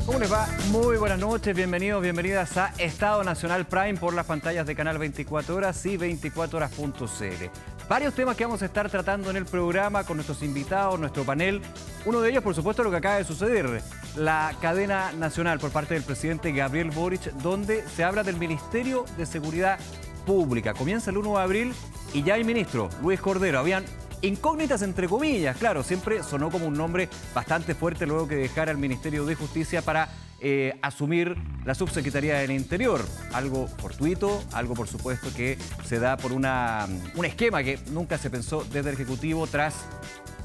¿Cómo les va? Muy buenas noches, bienvenidos, bienvenidas a Estado Nacional Prime por las pantallas de Canal 24 Horas y 24horas.cl. Varios temas que vamos a estar tratando en el programa con nuestros invitados, nuestro panel. Uno de ellos, por supuesto, lo que acaba de suceder, la cadena nacional por parte del presidente Gabriel Boric, donde se habla del Ministerio de Seguridad Pública. Comienza el 1 de abril y ya hay ministro, Luis Cordero. Habían incógnitas entre comillas, claro, siempre sonó como un nombre bastante fuerte luego que dejara el Ministerio de Justicia para asumir la Subsecretaría del Interior. Algo fortuito, algo por supuesto que se da por un esquema que nunca se pensó desde el Ejecutivo tras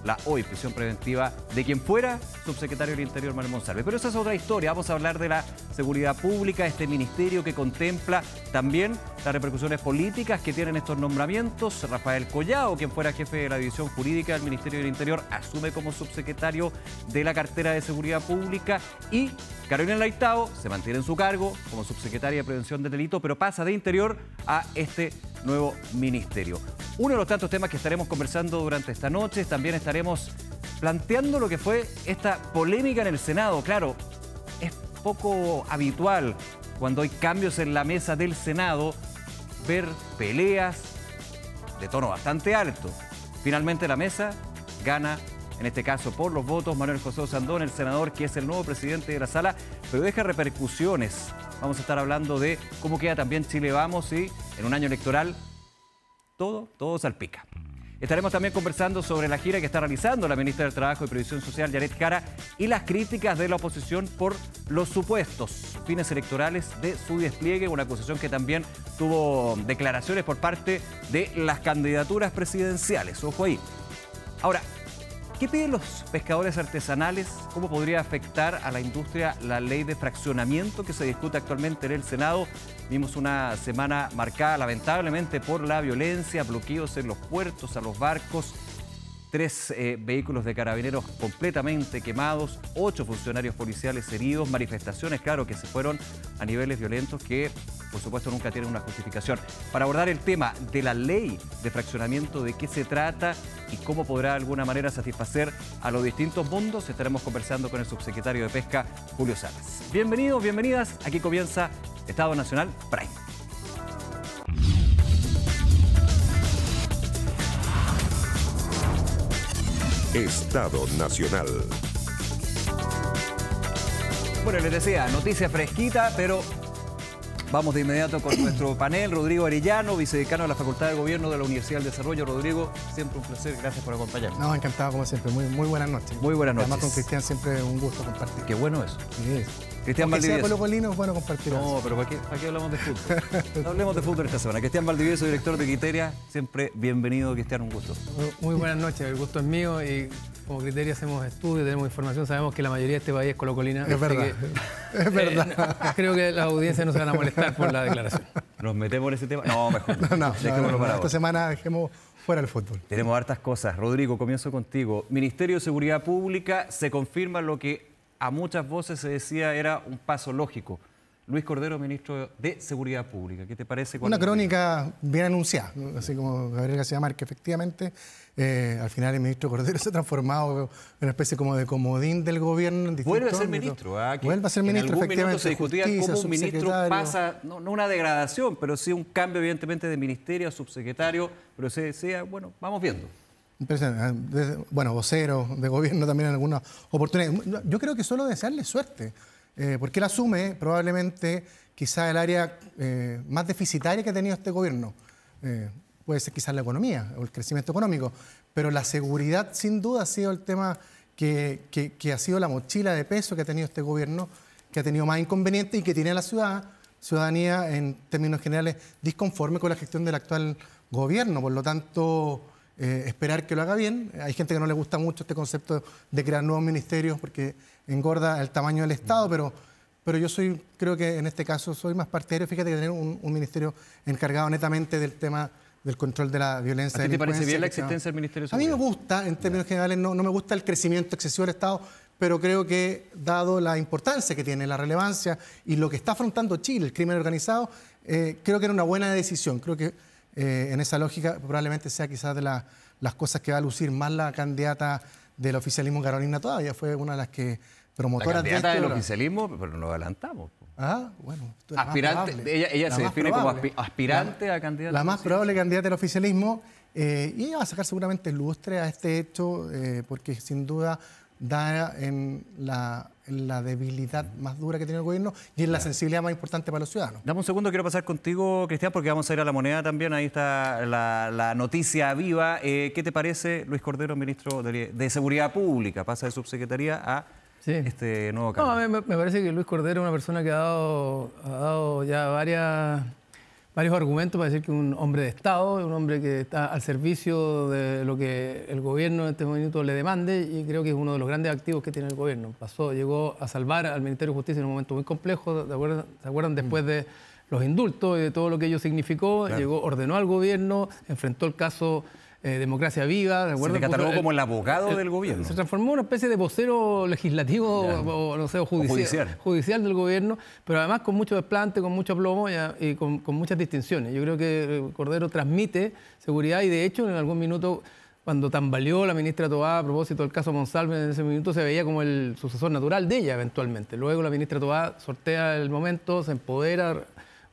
la hoy prisión preventiva de quien fuera subsecretario del Interior, Manuel Monsalve. Pero esa es otra historia. Vamos a hablar de la seguridad pública, este ministerio que contempla también las repercusiones políticas que tienen estos nombramientos. Rafael Collado, quien fuera jefe de la división jurídica del Ministerio del Interior, asume como subsecretario de la cartera de seguridad pública y Carolina Leitao se mantiene en su cargo como subsecretaria de Prevención del Delito, pero pasa de Interior a este nuevo ministerio. Uno de los tantos temas que estaremos conversando durante esta noche, también estaremos planteando lo que fue esta polémica en el Senado. Claro, es poco habitual cuando hay cambios en la mesa del Senado ver peleas de tono bastante alto. Finalmente la mesa gana, en este caso por los votos, Manuel José Osandón, el senador que es el nuevo presidente de la sala, pero deja repercusiones. Vamos a estar hablando de cómo queda también Chile Vamos y en un año electoral todo salpica. Estaremos también conversando sobre la gira que está realizando la ministra del Trabajo y Previsión Social, Yaret Jara, y las críticas de la oposición por los supuestos fines electorales de su despliegue, una acusación que también tuvo declaraciones por parte de las candidaturas presidenciales. Ojo ahí. Ahora, ¿qué piden los pescadores artesanales? ¿Cómo podría afectar a la industria la ley de fraccionamiento que se discute actualmente en el Senado? Vimos una semana marcada lamentablemente por la violencia, bloqueos en los puertos, a los barcos, 3 vehículos de carabineros completamente quemados, 8 funcionarios policiales heridos, manifestaciones, claro, que se fueron a niveles violentos que, por supuesto, nunca tienen una justificación. Para abordar el tema de la ley de fraccionamiento, de qué se trata y cómo podrá de alguna manera satisfacer a los distintos mundos, estaremos conversando con el subsecretario de Pesca, Julio Salas. Bienvenidos, bienvenidas. Aquí comienza Estado Nacional Prime. Estado Nacional. Bueno, les decía, noticia fresquita, pero vamos de inmediato con nuestro panel. Rodrigo Arellano, vicedecano de la Facultad de Gobierno de la Universidad del Desarrollo. Rodrigo, siempre un placer, gracias por acompañarnos. No, encantado como siempre, muy buenas noches. Muy buenas noches. Además con Cristian siempre un gusto compartir. Qué bueno eso. Sí. Cristian Aunque sea Valdivieso. colocolino, es bueno compartir. No, pero ¿para qué hablamos de fútbol? No hablemos de fútbol esta semana. Cristian Valdivieso, director de Criteria. Siempre bienvenido, Cristian, un gusto. Muy buenas noches, el gusto es mío y como Criteria hacemos estudios, tenemos información, sabemos que la mayoría de este país es colocolina. Es verdad, es verdad. Creo que las audiencias no se van a molestar por la declaración. ¿Nos metemos en ese tema? No, mejor. Dejémoslo para esta semana dejemos fuera el fútbol. Tenemos hartas cosas. Rodrigo, comienzo contigo. Ministerio de Seguridad Pública, se confirma lo que a muchas voces se decía era un paso lógico. Luis Cordero, ministro de Seguridad Pública. ¿Qué te parece? Una crónica bien anunciada, así como Gabriel García Márquez, efectivamente. Al final el ministro Cordero se ha transformado en una especie como de comodín del gobierno. Vuelve a ser ministro. Vuelve a ser ministro, en algún efectivamente. Minuto se discutía cómo un ministro pasa, no una degradación, pero sí un cambio evidentemente de ministerio a subsecretario, pero se decía, bueno, vamos viendo. Bueno, vocero de gobierno también en algunas oportunidades. Yo creo que solo desearle suerte, porque él asume probablemente quizá el área más deficitaria que ha tenido este gobierno. Puede ser quizás la economía o el crecimiento económico, pero la seguridad sin duda ha sido el tema que ha sido la mochila de peso que ha tenido este gobierno, que ha tenido más inconvenientes y que tiene la ciudadanía en términos generales disconforme con la gestión del actual gobierno. Por lo tanto, esperar que lo haga bien. Hay gente que no le gusta mucho este concepto de crear nuevos ministerios porque engorda el tamaño del Estado, pero yo creo que en este caso soy más partidario, fíjate, que tener un ministerio encargado netamente del tema del control de la violencia. ¿A ti te parece bien la existencia del Ministerio de Seguridad? A mí me gusta, en términos generales, no me gusta el crecimiento excesivo del Estado, pero creo que, dado la importancia que tiene, la relevancia y lo que está afrontando Chile, el crimen organizado, creo que era una buena decisión. Creo que en esa lógica probablemente sea quizás de las cosas que va a lucir más la candidata del oficialismo, Carolina Toá. Ella fue una de las que promotoras de candidata del ahora. oficialismo, pero lo adelantamos. Ah, bueno. Esto es la más Aspirante, probable. ella La se más define como probable. aspirante a candidata. La más probable candidata del oficialismo. Y ella va a sacar seguramente lustre a este hecho, porque sin duda da en la debilidad más dura que tiene el gobierno y en la sensibilidad más importante para los ciudadanos. Dame un segundo, quiero pasar contigo, Cristian, porque vamos a ir a La Moneda también. Ahí está la noticia viva. ¿Qué te parece, Luis Cordero, ministro de Seguridad Pública? Pasa de subsecretaría a este nuevo cargo. No, a mí me parece que Luis Cordero es una persona que ha dado ya varios argumentos para decir que es un hombre de Estado, un hombre que está al servicio de lo que el gobierno en este momento le demande, y creo que es uno de los grandes activos que tiene el gobierno. Llegó a salvar al Ministerio de Justicia en un momento muy complejo, ¿se acuerdan? Después de los indultos y de todo lo que ello significó, Claro. ordenó al gobierno, enfrentó el caso Democracia Viva. ¿De acuerdo? Se le catalogó como el abogado del gobierno. Se transformó en una especie de vocero legislativo o, no sé, o judicial del gobierno, pero además con mucho desplante, con mucho aplomo y con muchas distinciones. Yo creo que Cordero transmite seguridad y de hecho en algún minuto, cuando tambaleó la ministra Toá a propósito del caso Monsalve, en ese minuto se veía como el sucesor natural de ella eventualmente. Luego la ministra Toá sortea el momento, se empodera,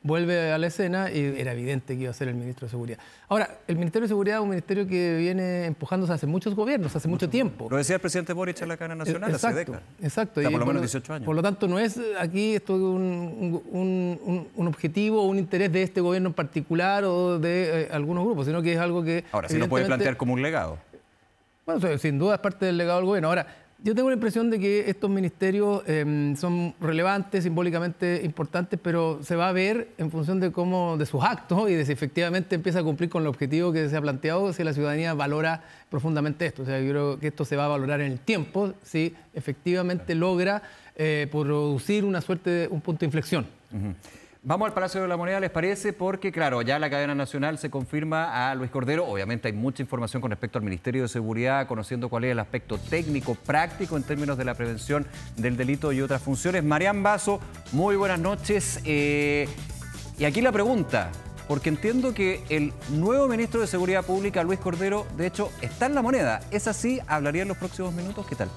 vuelve a la escena y era evidente que iba a ser el ministro de Seguridad. Ahora, el Ministerio de Seguridad es un ministerio que viene empujándose hace muchos gobiernos, hace mucho tiempo. Lo decía el presidente Boric en la cadena nacional hace décadas. Exacto. O sea, por lo menos por 18 años. Por lo tanto, no es aquí esto un objetivo o un interés de este gobierno en particular o de algunos grupos, sino que es algo que... Ahora, sí lo puede plantear como un legado. Bueno, sin duda es parte del legado del gobierno. Ahora, yo tengo la impresión de que estos ministerios son relevantes, simbólicamente importantes, pero se va a ver en función de sus actos y de si efectivamente empieza a cumplir con el objetivo que se ha planteado, si la ciudadanía valora profundamente esto. O sea, yo creo que esto se va a valorar en el tiempo, si efectivamente logra producir una suerte de un punto de inflexión. Vamos al Palacio de la Moneda, ¿les parece? Porque, claro, ya la cadena nacional se confirma a Luis Cordero. Obviamente hay mucha información con respecto al Ministerio de Seguridad, conociendo cuál es el aspecto técnico, práctico en términos de la prevención del delito y otras funciones. Marián Basso, muy buenas noches. Y aquí la pregunta, porque entiendo que el nuevo ministro de Seguridad Pública, Luis Cordero, de hecho, está en La Moneda. ¿Es así? ¿Hablaría en los próximos minutos? ¿Qué tal?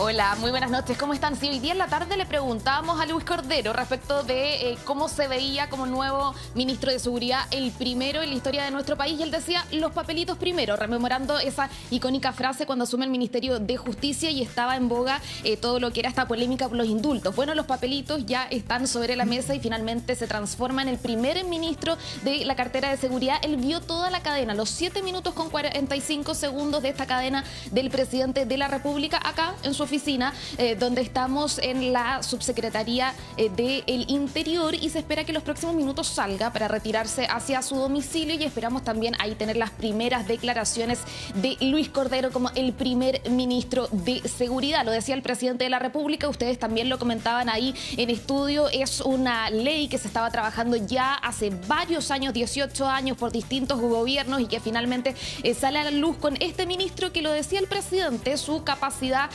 Hola, muy buenas noches. ¿Cómo están? Sí, hoy día en la tarde le preguntábamos a Luis Cordero respecto de cómo se veía como nuevo ministro de Seguridad, el primero en la historia de nuestro país. Y él decía, los papelitos primero, rememorando esa icónica frase cuando asume el Ministerio de Justicia y estaba en boga todo lo que era esta polémica por los indultos. Bueno, los papelitos ya están sobre la mesa y finalmente se transforma en el primer ministro de la cartera de seguridad. Él vio toda la cadena, los 7 minutos con 45 segundos de esta cadena del presidente de la República acá en su oficina, donde estamos en la subsecretaría del Interior, y se espera que los próximos minutos salga para retirarse hacia su domicilio, y esperamos también ahí tener las primeras declaraciones de Luis Cordero como el primer ministro de Seguridad. Lo decía el presidente de la República, ustedes también lo comentaban ahí en estudio, es una ley que se estaba trabajando ya hace varios años, 18 años, por distintos gobiernos, y que finalmente sale a la luz con este ministro, que lo decía el presidente, su capacidad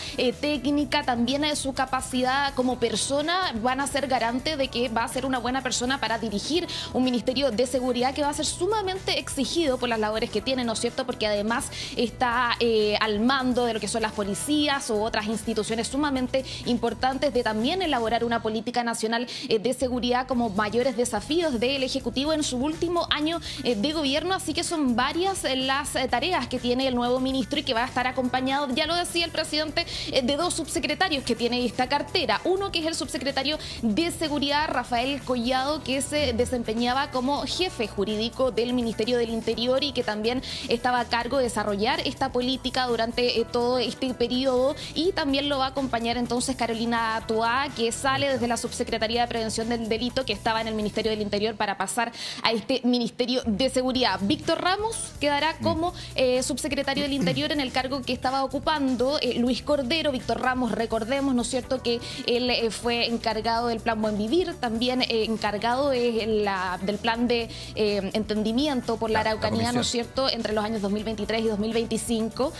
técnica, también su capacidad como persona, van a ser garante de que va a ser una buena persona para dirigir un ministerio de seguridad que va a ser sumamente exigido por las labores que tiene, ¿no es cierto? Porque además está al mando de lo que son las policías u otras instituciones sumamente importantes, de también elaborar una política nacional de seguridad como mayores desafíos del Ejecutivo en su último año de gobierno. Así que son varias las tareas que tiene el nuevo ministro, y que va a estar acompañado, ya lo decía el presidente, de dos subsecretarios que tiene esta cartera. Uno que es el subsecretario de Seguridad, Rafael Collado, que se desempeñaba como jefe jurídico del Ministerio del Interior y que también estaba a cargo de desarrollar esta política durante todo este periodo. Y también lo va a acompañar entonces Carolina Toá, que sale desde la Subsecretaría de Prevención del Delito, que estaba en el Ministerio del Interior, para pasar a este Ministerio de Seguridad. Víctor Ramos quedará como subsecretario del Interior en el cargo que estaba ocupando Luis Cordero. Víctor Ramos, recordemos, ¿no es cierto?, que él fue encargado del Plan Buen Vivir, también encargado del plan de entendimiento por la Araucanía, ¿no es cierto?, entre los años 2023 y 2025,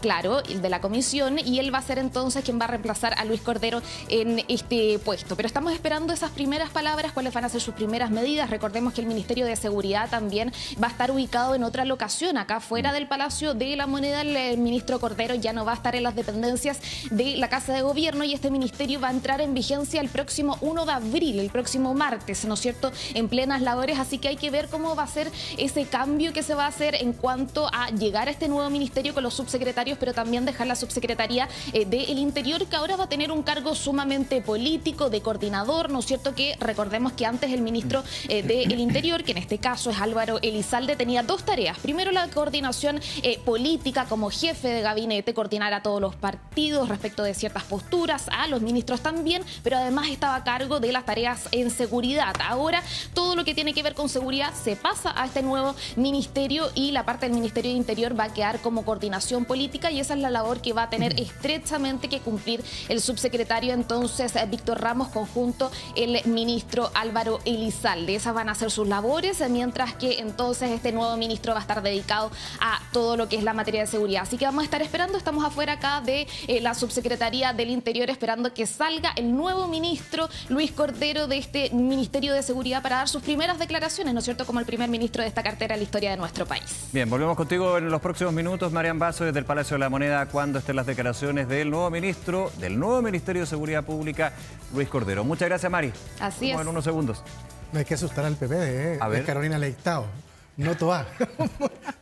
claro, el de la comisión, y él va a ser entonces quien va a reemplazar a Luis Cordero en este puesto. Pero estamos esperando esas primeras palabras, cuáles van a ser sus primeras medidas. Recordemos que el Ministerio de Seguridad también va a estar ubicado en otra locación, acá fuera del Palacio de la Moneda. El ministro Cordero ya no va a estar en las dependencias de la Casa de Gobierno y este ministerio va a entrar en vigencia el próximo 1 de abril, el próximo martes, ¿no es cierto?, en plenas labores, así que hay que ver cómo va a ser ese cambio que se va a hacer en cuanto a llegar a este nuevo ministerio con los subsecretarios, pero también dejar la subsecretaría del Interior, que ahora va a tener un cargo sumamente político, de coordinador, ¿no es cierto?, que recordemos que antes el ministro del Interior, que en este caso es Álvaro Elizalde, tenía dos tareas. Primero, la coordinación política como jefe de gabinete, coordinar a todos los partidos respecto de ciertas posturas, a los ministros también, pero además estaba a cargo de las tareas en seguridad. Ahora todo lo que tiene que ver con seguridad se pasa a este nuevo ministerio y la parte del Ministerio de Interior va a quedar como coordinación política y esa es la labor que va a tener estrechamente que cumplir el subsecretario entonces Víctor Ramos conjunto el ministro Álvaro Elizalde. Esas van a ser sus labores, mientras que entonces este nuevo ministro va a estar dedicado a todo lo que es la materia de seguridad. Así que vamos a estar esperando, estamos afuera acá de la subsecretaría del Interior esperando que salga el nuevo ministro Luis Cordero de este Ministerio de Seguridad para dar sus primeras declaraciones, ¿no es cierto?, como el primer ministro de esta cartera en la historia de nuestro país. Bien, volvemos contigo en los próximos minutos, Marian Basso, desde el Palacio de la Moneda, cuando estén las declaraciones del nuevo ministro del nuevo Ministerio de Seguridad Pública, Luis Cordero. Muchas gracias, Mari. Así es. En unos segundos. No hay que asustar al PP, A ver. Es Carolina Leitao. No Toá.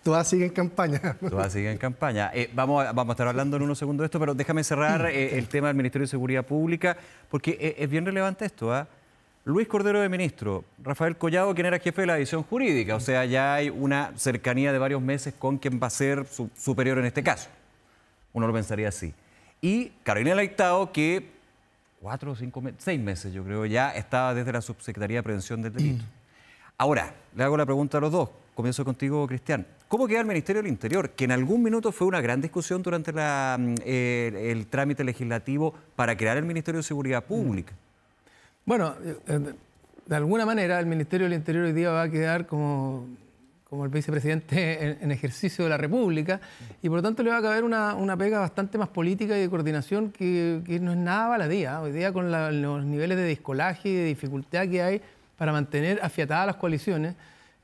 Toá sigue en campaña. Toá sigue en campaña. Vamos a estar hablando en unos segundos de esto, pero déjame cerrar el tema del Ministerio de Seguridad Pública, porque es bien relevante esto, ¿ah? Luis Cordero de ministro, Rafael Collado, quien era jefe de la división jurídica, o sea, ya hay una cercanía de varios meses con quien va a ser su superior en este caso. Uno lo pensaría así. Y Carolina Leitao, que 4 o 5 meses, 6 meses yo creo, ya estaba desde la Subsecretaría de Prevención del Delito. Ahora, le hago la pregunta a los dos. Comienzo contigo, Cristian. ¿Cómo queda el Ministerio del Interior? Que en algún minuto fue una gran discusión durante el trámite legislativo para crear el Ministerio de Seguridad Pública. Bueno, de alguna manera el Ministerio del Interior hoy día va a quedar como el vicepresidente en ejercicio de la República y por lo tanto le va a caber una pega bastante más política y de coordinación que no es nada baladía. Hoy día con los niveles de descolaje y de dificultad que hay para mantener afiatadas las coaliciones,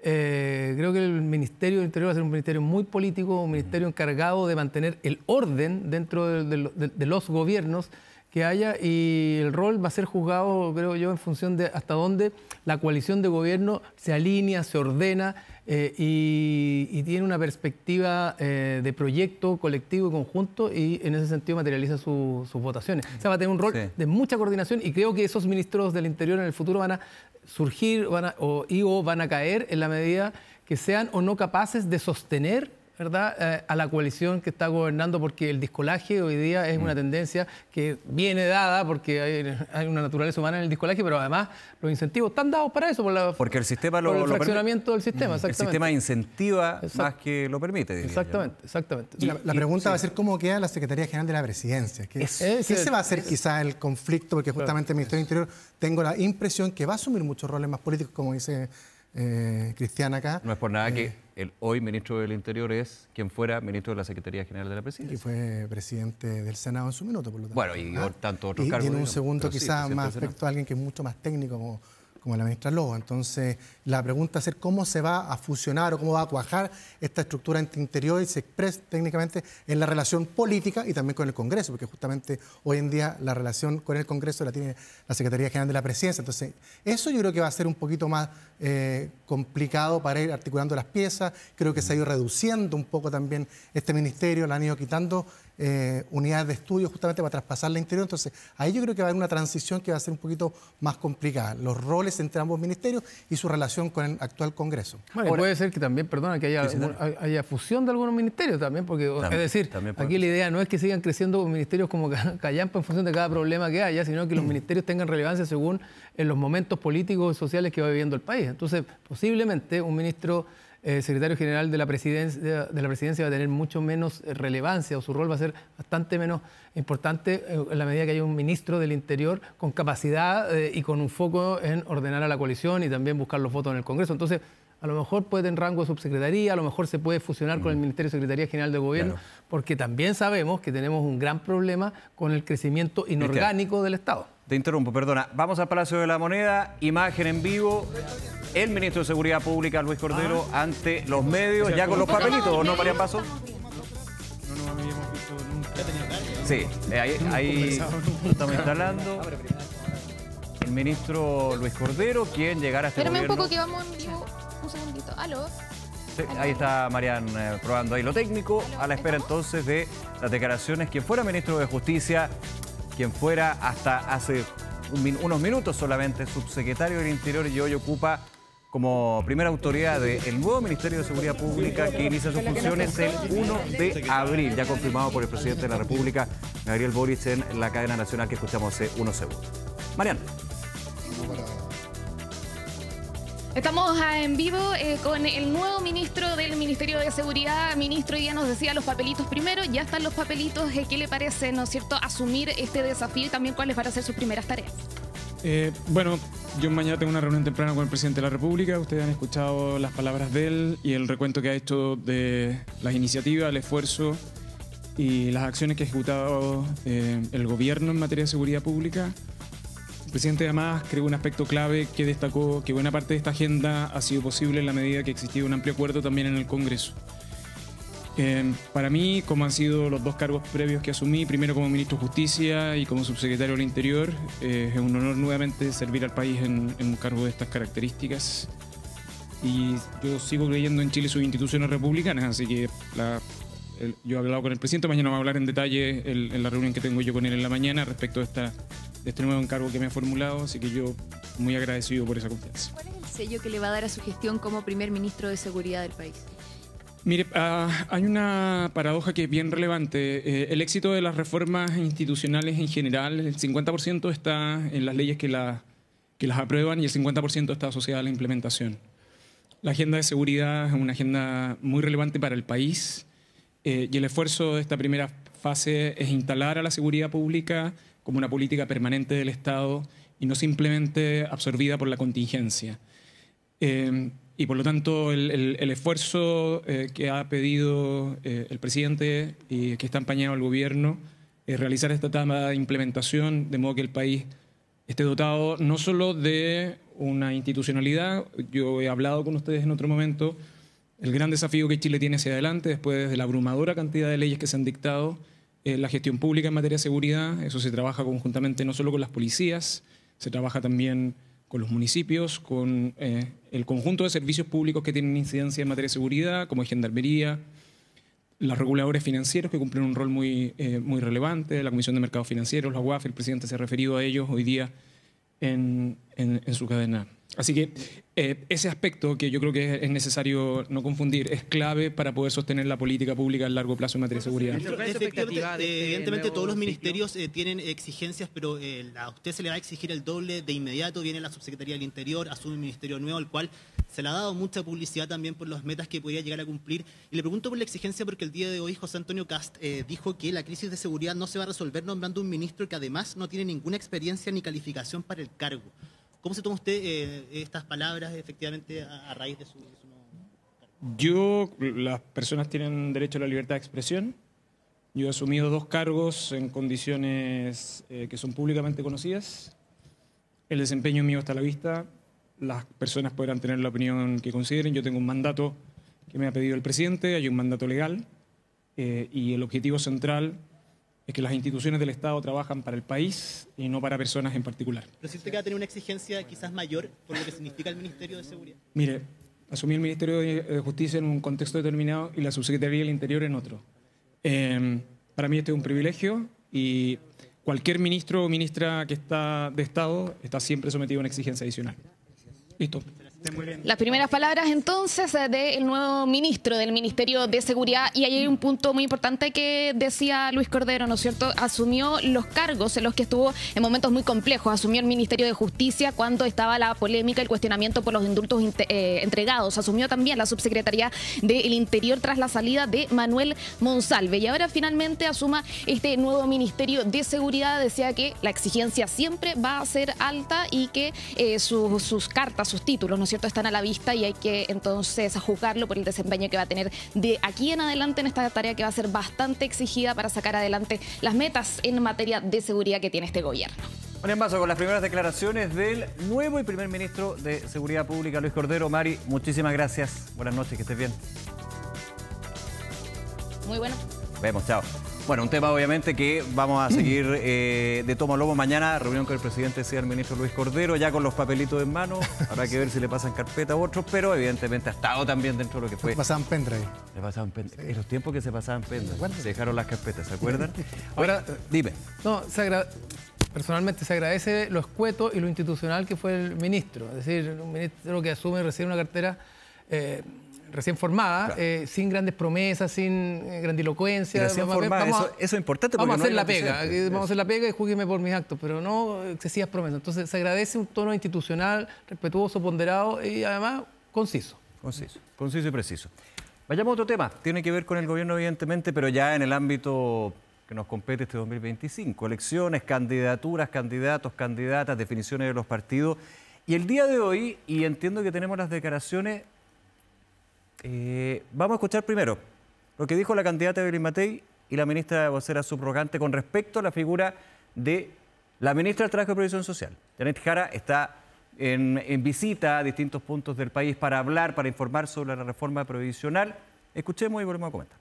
creo que el Ministerio del Interior va a ser un ministerio muy político, un ministerio encargado de mantener el orden dentro de los gobiernos que haya y el rol va a ser juzgado, creo yo, en función de hasta dónde la coalición de gobierno se alinea, se ordena y tiene una perspectiva de proyecto colectivo y conjunto y en ese sentido materializa sus votaciones. O sea, va a tener un rol de mucha coordinación y creo que esos ministros del Interior en el futuro van a surgir o van a caer en la medida que sean o no capaces de sostener, ¿verdad?, a la coalición que está gobernando, porque el descolaje hoy día es una tendencia que viene dada porque hay una naturaleza humana en el descolaje, pero además los incentivos están dados para eso, porque el sistema por el fraccionamiento del sistema. El sistema incentiva más que lo permite. Diría exactamente, yo, ¿no? exactamente. La pregunta va a ser cómo queda la Secretaría General de la Presidencia. Ese va a ser quizá el conflicto, porque justamente el Ministerio del Interior tengo la impresión que va a asumir muchos roles más políticos, como dice Cristian acá. No es por nada que el hoy ministro del Interior es quien fuera ministro de la Secretaría General de la Presidencia. Y fue presidente del Senado en su minuto, por lo tanto. Bueno, y tanto otros cargos. Y en un segundo quizás más aspecto a alguien que es mucho más técnico como la ministra Lobo. Entonces, la pregunta es cómo se va a fusionar o cómo va a cuajar esta estructura interior y se expresa técnicamente en la relación política y también con el Congreso, porque justamente hoy en día la relación con el Congreso la tiene la Secretaría General de la Presidencia. Entonces, eso yo creo que va a ser un poquito más complicado para ir articulando las piezas. Creo que se ha ido reduciendo un poco también este ministerio, le han ido quitando unidades de estudio justamente para traspasarla al interior. Entonces, ahí yo creo que va a haber una transición que va a ser un poquito más complicada. Los roles entre ambos ministerios y su relación con el actual Congreso. Bueno, ahora, puede ser que también, perdona, que haya fusión de algunos ministerios también, porque también, es decir, aquí la idea no es que sigan creciendo ministerios como callampa en función de cada problema que haya, sino que los ministerios tengan relevancia según en los momentos políticos y sociales que va viviendo el país. Entonces, posiblemente un ministro secretario general de la presidencia va a tener mucho menos relevancia, o su rol va a ser bastante menos importante en la medida que haya un ministro del Interior con capacidad y con un foco en ordenar a la coalición y también buscar los votos en el Congreso. Entonces, a lo mejor puede tener rango de subsecretaría, a lo mejor se puede fusionar con el Ministerio de Secretaría General de Gobierno, claro, porque también sabemos que tenemos un gran problema con el crecimiento inorgánico del Estado. Te interrumpo, perdona. Vamos al Palacio de la Moneda, imagen en vivo. El ministro de Seguridad Pública, Luis Cordero, ante los medios, ya con los papelitos, ¿o no, Marian Paso? No habíamos visto nunca. Sí, ahí lo estamos instalando. El ministro Luis Cordero, quien llegará a este Espérame gobierno. un poco que vamos en vivo. Un segundito. ¿Aló? Sí, ahí está Marian probando ahí lo técnico, a la espera entonces de las declaraciones. Quien fuera ministro de Justicia, quien fuera hasta hace unos minutos solamente subsecretario del Interior, y hoy ocupa como primera autoridad del nuevo Ministerio de Seguridad Pública, que inicia sus funciones el 1 de abril, ya confirmado por el presidente de la República, Gabriel Boric, en la cadena nacional que escuchamos hace unos segundos. Marian. Estamos en vivo con el nuevo ministro del Ministerio de Seguridad. Ministro, ya nos decía los papelitos primero, ya están los papelitos. ¿Qué le parece, no es cierto, asumir este desafío y también cuáles van a ser sus primeras tareas? Bueno, yo mañana tengo una reunión temprana con el presidente de la República. Ustedes han escuchado las palabras de él y el recuento que ha hecho de las iniciativas, el esfuerzo y las acciones que ha ejecutado el gobierno en materia de seguridad pública. El presidente además creó un aspecto clave que destacó que buena parte de esta agenda ha sido posible en la medida que existía un amplio acuerdo también en el Congreso. Para mí, como han sido los dos cargos previos que asumí, primero como ministro de Justicia y como subsecretario del Interior, es un honor nuevamente servir al país en un cargo de estas características. Y yo sigo creyendo en Chile y sus instituciones republicanas, así que yo he hablado con el presidente, mañana vamos a hablar en detalle en la reunión que tengo yo con él en la mañana respecto de este nuevo encargo que me ha formulado, así que yo muy agradecido por esa confianza. ¿Cuál es el sello que le va a dar a su gestión como primer ministro de Seguridad del país? Mire, hay una paradoja que es bien relevante. El éxito de las reformas institucionales en general, el 50% está en las leyes que las aprueban y el 50% está asociado a la implementación. La agenda de seguridad es una agenda muy relevante para el país y el esfuerzo de esta primera fase es instalar a la seguridad pública como una política permanente del Estado y no simplemente absorbida por la contingencia. Y por lo tanto, el esfuerzo que ha pedido el presidente y que está empañado el gobierno es realizar esta etapa de implementación de modo que el país esté dotado no solo de una institucionalidad. Yo he hablado con ustedes en otro momento, el gran desafío que Chile tiene hacia adelante después de la abrumadora cantidad de leyes que se han dictado, la gestión pública en materia de seguridad. Eso se trabaja conjuntamente no solo con las policías, se trabaja también con los municipios, con el conjunto de servicios públicos que tienen incidencia en materia de seguridad, como Gendarmería, los reguladores financieros que cumplen un rol muy relevante, la Comisión de Mercados Financieros, la UAF, el presidente se ha referido a ellos hoy día en su cadena. Así que ese aspecto que yo creo que es necesario no confundir es clave para poder sostener la política pública a largo plazo en materia de seguridad. Evidentemente todos los ministerios tienen exigencias, pero a usted se le va a exigir el doble de inmediato. Viene la Subsecretaría del Interior, asume un ministerio nuevo, al cual se le ha dado mucha publicidad también por las metas que podría llegar a cumplir. Y le pregunto por la exigencia porque el día de hoy José Antonio Kast dijo que la crisis de seguridad no se va a resolver nombrando un ministro que además no tiene ninguna experiencia ni calificación para el cargo. ¿Cómo se toma usted estas palabras efectivamente a raíz de su nuevo cargo? Las personas tienen derecho a la libertad de expresión. Yo he asumido 2 cargos en condiciones que son públicamente conocidas. El desempeño mío está a la vista. Las personas podrán tener la opinión que consideren. Yo tengo un mandato que me ha pedido el presidente, hay un mandato legal y el objetivo central es que las instituciones del Estado trabajan para el país y no para personas en particular. ¿Pero siente que va a tener una exigencia quizás mayor por lo que significa el Ministerio de Seguridad? Mire, asumí el Ministerio de Justicia en un contexto determinado y la Subsecretaría del Interior en otro. Para mí este es un privilegio y cualquier ministro o ministra que está de Estado está siempre sometido a una exigencia adicional. Listo. Las primeras palabras entonces del nuevo ministro del Ministerio de Seguridad, y ahí hay un punto muy importante que decía Luis Cordero, ¿no es cierto? Asumió los cargos en los que estuvo en momentos muy complejos, asumió el Ministerio de Justicia cuando estaba la polémica, el cuestionamiento por los indultos entregados, asumió también la subsecretaría del Interior tras la salida de Manuel Monsalve, y ahora finalmente asuma este nuevo Ministerio de Seguridad. Decía que la exigencia siempre va a ser alta y que sus cartas, sus títulos, ¿no es cierto?, están a la vista, y hay que entonces juzgarlo por el desempeño que va a tener de aquí en adelante en esta tarea que va a ser bastante exigida para sacar adelante las metas en materia de seguridad que tiene este gobierno. Bueno, en paso con las primeras declaraciones del nuevo y primer ministro de Seguridad Pública, Luis Cordero. Mari, muchísimas gracias. Buenas noches, que estés bien. Muy bueno. Vemos, chao. Bueno, un tema obviamente que vamos a seguir de tomo a lomo mañana, reunión con el presidente, decía el ministro Luis Cordero, ya con los papelitos en mano, habrá que ver si le pasan carpeta a otros, pero evidentemente ha estado también dentro de lo que fue. Le pasaban pendrive. Le pasaban pendrive. En los tiempos que se pasaban pendrive, se dejaron las carpetas, ¿se acuerdan? Ahora, dime. No, personalmente se agradece lo escueto y lo institucional que fue el ministro, es decir, un ministro que asume recién una cartera recién formada, claro, sin grandes promesas, sin grandilocuencia. Eso es importante. Vamos a hacer la pega, vamos a hacer la pega y júgueme por mis actos, pero no excesivas promesas. Entonces se agradece un tono institucional, respetuoso, ponderado y además conciso. Conciso y preciso. Vayamos a otro tema. Tiene que ver con el gobierno, evidentemente, pero ya en el ámbito que nos compete este 2025. Elecciones, candidaturas, candidatos, candidatas, definiciones de los partidos. Y el día de hoy, y entiendo que tenemos las declaraciones, vamos a escuchar primero lo que dijo la candidata Evelyn Matei y la ministra vocera subrogante con respecto a la figura de la ministra del Trabajo y Previsión Social. Janet Jara está en visita a distintos puntos del país para hablar, para informar sobre la reforma previsional. Escuchemos y volvemos a comentar.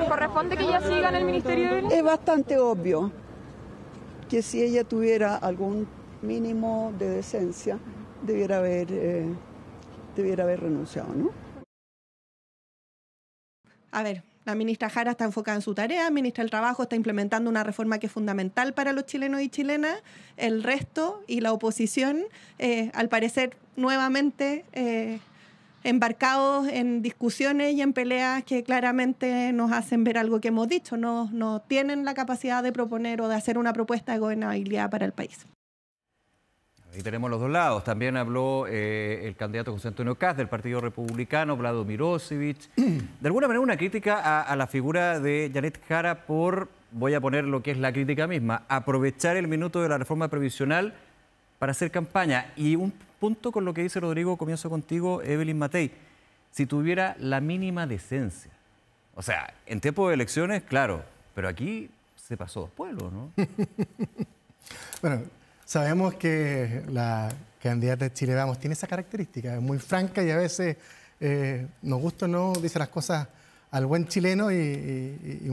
¿Corresponde que ella siga en el ministerio? Es bastante obvio que si ella tuviera algún mínimo de decencia, debiera haber renunciado, ¿no? A ver, la ministra Jara está enfocada en su tarea, la ministra del Trabajo está implementando una reforma que es fundamental para los chilenos y chilenas. El resto y la oposición, al parecer, nuevamente embarcados en discusiones y en peleas que claramente nos hacen ver algo que hemos dicho. No tienen la capacidad de proponer o de hacer una propuesta de gobernabilidad para el país. Ahí tenemos los dos lados. También habló el candidato José Antonio Kast del Partido Republicano, Vlado Mirosevic. De alguna manera una crítica a la figura de Janet Jara por, voy a poner lo que es la crítica misma, aprovechar el minuto de la reforma previsional para hacer campaña. Y un punto con lo que dice Rodrigo, comienzo contigo, Evelyn Matei. Si tuviera la mínima decencia. O sea, en tiempo de elecciones, claro, pero aquí se pasó dos pueblos, ¿no? Bueno, sabemos que la candidata de Chile Vamos tiene esa característica, es muy franca y a veces, nos gusta o no, dice las cosas al buen chileno y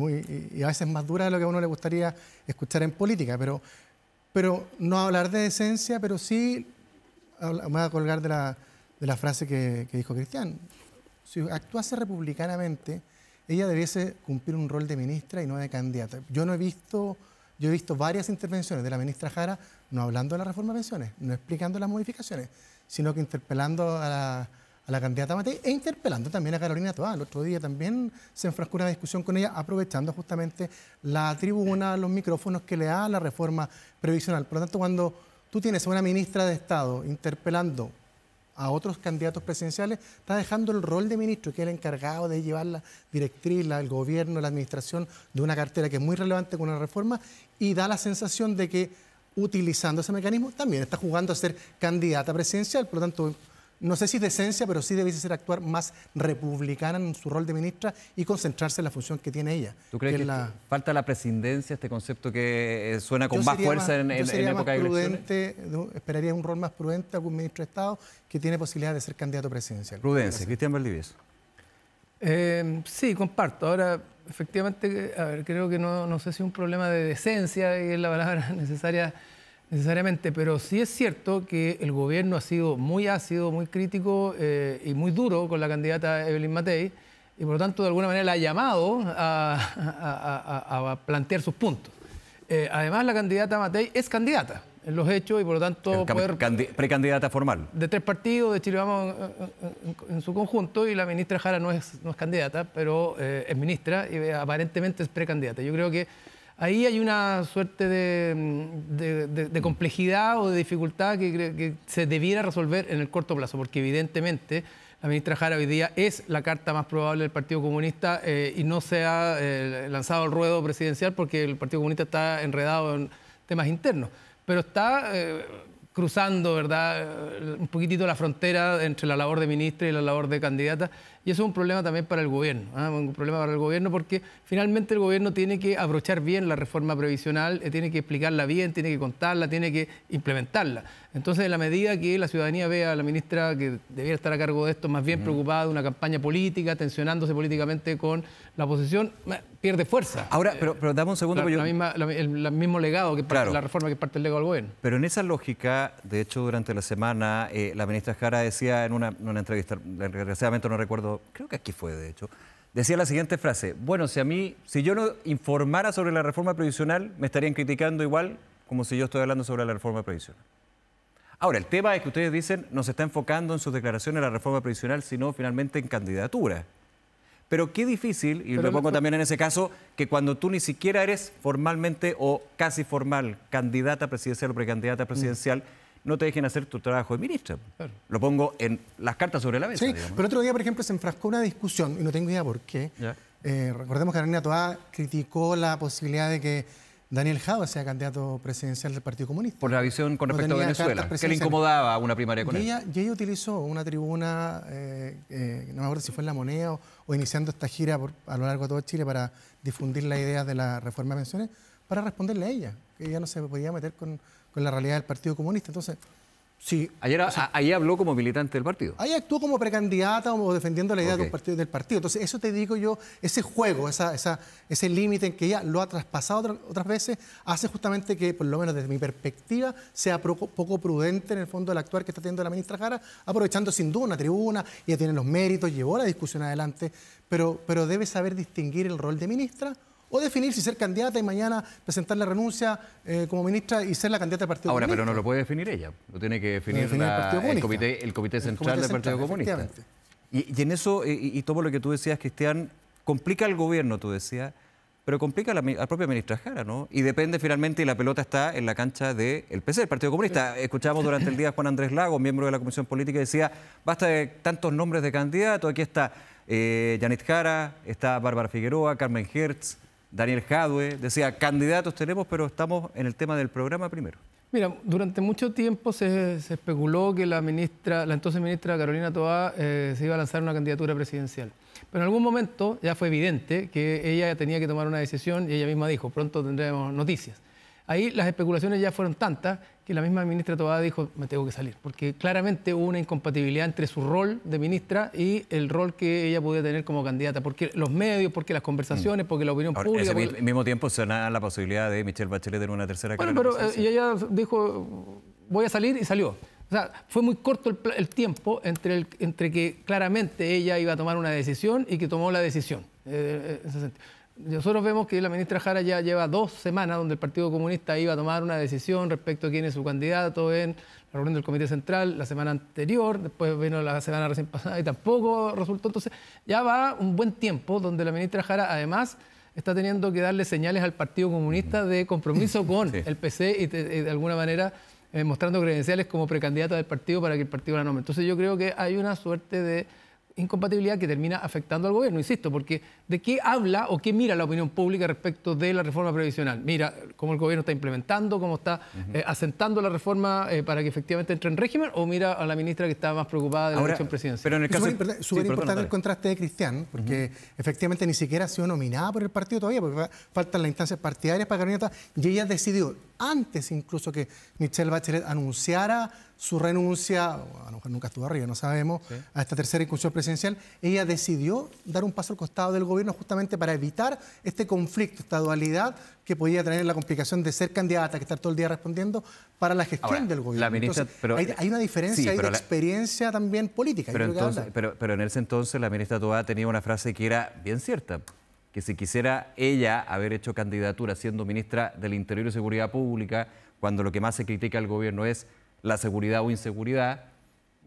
a veces más dura de lo que a uno le gustaría escuchar en política, pero no hablar de decencia, pero sí, me voy a colgar de la frase que dijo Cristian. Si actuase republicanamente, ella debiese cumplir un rol de ministra y no de candidata. Yo he visto varias intervenciones de la ministra Jara, no hablando de la reforma de pensiones, no explicando las modificaciones, sino que interpelando a la candidata Matei e interpelando también a Carolina Toá. El otro día también se enfrascó una discusión con ella, aprovechando justamente la tribuna, los micrófonos que le da la reforma previsional. Por lo tanto, cuando tú tienes a una ministra de Estado interpelando a otros candidatos presidenciales, está dejando el rol de ministro, que es el encargado de llevar la directriz, el gobierno, la administración de una cartera que es muy relevante con una reforma, y da la sensación de que utilizando ese mecanismo también está jugando a ser candidata presidencial. Por lo tanto, no sé si es decencia, pero sí debiese ser actuar más republicana en su rol de ministra y concentrarse en la función que tiene ella. ¿Tú crees que falta la presidencia, este concepto que suena con más fuerza en época de elecciones? Esperaría un rol más prudente de algún ministro de Estado que tiene posibilidad de ser candidato presidencial. Prudencia. Cristian Valdivieso. Sí, comparto. Ahora, efectivamente, a ver, creo que no sé si es un problema de decencia, y es la palabra necesariamente, pero sí es cierto que el gobierno ha sido muy ácido, muy crítico y muy duro con la candidata Evelyn Matei, y por lo tanto de alguna manera la ha llamado a plantear sus puntos. Además, la candidata Matei es candidata en los hechos y por lo tanto precandidata formal. De 3 partidos, de Chile Vamos en su conjunto, y la ministra Jara no es candidata, pero es ministra y aparentemente es precandidata. Yo creo que ahí hay una suerte de complejidad o de dificultad que se debiera resolver en el corto plazo, porque evidentemente la ministra Jara hoy día es la carta más probable del Partido Comunista y no se ha lanzado al ruedo presidencial porque el Partido Comunista está enredado en temas internos. Pero está cruzando, ¿verdad?, un poquitito la frontera entre la labor de ministra y la labor de candidata. Y eso es un problema también para el gobierno, un problema para el gobierno porque finalmente el gobierno tiene que abrochar bien la reforma previsional, tiene que explicarla bien, tiene que contarla, tiene que implementarla. Entonces, en la medida que la ciudadanía vea a la ministra que debiera estar a cargo de esto, más bien preocupada de una campaña política, tensionándose políticamente con la oposición, pierde fuerza. Ahora, pero dame un segundo. El mismo legado que parte, la reforma que parte el legado del gobierno. Pero en esa lógica, de hecho, durante la semana, la ministra Jara decía en una entrevista, desgraciadamente no recuerdo, creo que aquí fue, de hecho, decía la siguiente frase: bueno, si yo no informara sobre la reforma previsional, me estarían criticando igual como si yo estoy hablando sobre la reforma previsional. Ahora, el tema es que ustedes dicen no se está enfocando en sus declaraciones en la reforma previsional, sino finalmente en candidatura. Pero qué difícil, y lo pongo también en ese caso, que cuando tú ni siquiera eres formalmente o casi formal candidata presidencial o precandidata presidencial, no te dejen hacer tu trabajo de ministra. Claro. Lo pongo en las cartas sobre la mesa. Sí, digamos. pero otro día, por ejemplo, se enfrascó una discusión, y no tengo idea por qué. Recordemos que Carolina Toá criticó la posibilidad de que Daniel Jadue sea candidato presidencial del Partido Comunista. Por la visión con respecto a Venezuela, que le incomodaba una primaria con él. Y ella utilizó una tribuna, no me acuerdo si fue en La Moneda o iniciando esta gira a lo largo de todo Chile para difundir la idea de la reforma de pensiones, para responderle a ella, que ella no se podía meter con la realidad del Partido Comunista. Entonces, sí. Ahí habló como militante del partido. Ahí actuó como precandidata o defendiendo la idea del partido. Entonces, eso te digo yo, ese juego, ese límite en que ella lo ha traspasado otras veces, hace justamente que, por lo menos desde mi perspectiva, sea poco prudente en el fondo el actuar que está teniendo la ministra Jara, aprovechando sin duda una tribuna, ella tiene los méritos, llevó la discusión adelante, pero debe saber distinguir el rol de ministra o definir si ser candidata y mañana presentar la renuncia como ministra y ser la candidata del Partido Comunista. Ahora, pero no lo puede definir ella, lo tiene que definir el comité central del Partido Comunista. Y en eso, y todo lo que tú decías, Cristian, complica al gobierno, tú decías, pero complica a la propia ministra Jara, ¿no? Y depende finalmente, y la pelota está en la cancha del PC, el Partido Comunista. Escuchamos durante el día a Juan Andrés Lagos, miembro de la Comisión Política, y decía, basta de tantos nombres de candidatos, aquí está Janet Jara, está Bárbara Figueroa, Carmen Hertz, Daniel Jadue, decía, candidatos tenemos, pero estamos en el tema del programa primero. Mira, durante mucho tiempo se especuló que la entonces ministra Carolina Toá se iba a lanzar una candidatura presidencial. Pero en algún momento ya fue evidente que ella tenía que tomar una decisión y ella misma dijo, pronto tendremos noticias. Ahí las especulaciones ya fueron tantas que la misma ministra Toá dijo, me tengo que salir, porque claramente hubo una incompatibilidad entre su rol de ministra y el rol que ella podía tener como candidata, porque los medios, porque las conversaciones, porque la opinión pública... Al mismo tiempo se da la posibilidad de Michelle Bachelet tener una tercera carrera. Bueno, pero y ella dijo, voy a salir, y salió. O sea, fue muy corto el tiempo entre que claramente ella iba a tomar una decisión y que tomó la decisión. En ese sentido. Nosotros vemos que la ministra Jara ya lleva 2 semanas donde el Partido Comunista iba a tomar una decisión respecto a quién es su candidato en la reunión del Comité Central la semana anterior, después vino la semana recién pasada y tampoco resultó. Entonces ya va un buen tiempo donde la ministra Jara además está teniendo que darle señales al Partido Comunista de compromiso con el PC y de alguna manera mostrando credenciales como precandidata del partido para que el partido la nombre. Entonces yo creo que hay una suerte de incompatibilidad que termina afectando al gobierno, insisto, porque ¿de qué habla o qué mira la opinión pública respecto de la reforma previsional? Mira cómo el gobierno está implementando, cómo está asentando la reforma para que efectivamente entre en régimen, o mira a la ministra que está más preocupada de la elección presidencial. Pero en el caso súper importante el contraste de Cristian, porque efectivamente ni siquiera ha sido nominada por el partido todavía, porque faltan las instancias partidarias para Carolina Toá, y ella decidió, antes incluso que Michelle Bachelet anunciara su renuncia, a lo mejor nunca estuvo arriba, no sabemos, a esta tercera incursión presidencial, ella decidió dar un paso al costado del gobierno justamente para evitar este conflicto, esta dualidad que podía tener la complicación de ser candidata, que estar todo el día respondiendo para la gestión del gobierno. La ministra, entonces, hay una diferencia de experiencia también política. Pero en ese entonces la ministra Toá tenía una frase que era bien cierta. que si quisiera ella haber hecho candidatura siendo ministra del Interior y Seguridad Pública, cuando lo que más se critica al gobierno es la seguridad o inseguridad,